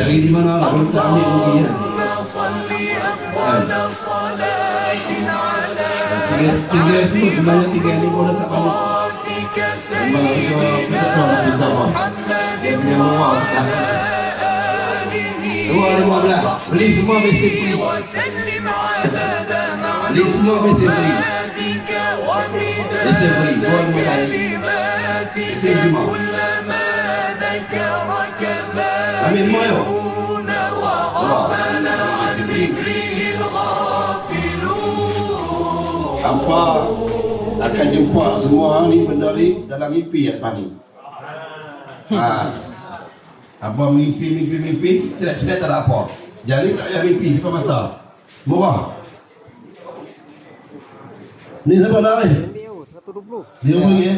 cari di mana lah kalau tak ambil rugi kan. Tiga itu sebenarnya tiga ni pun tak tahu. Memang kita tahu kita tahu. Yang luar. 215 beli semua mesin free. Beli semua mesin free. Mesin free. Tuan mulai. Mesin cuma. Ambil semua yuk. Hampa akan jumpa semua ni benda ni dalam mimpi lepas ni. Hampa mimpi, tidak tak ada apa. Jadi tak payah mimpi depan mata. Murah. Ni siapa nak ni? 120. Dia pergi ya?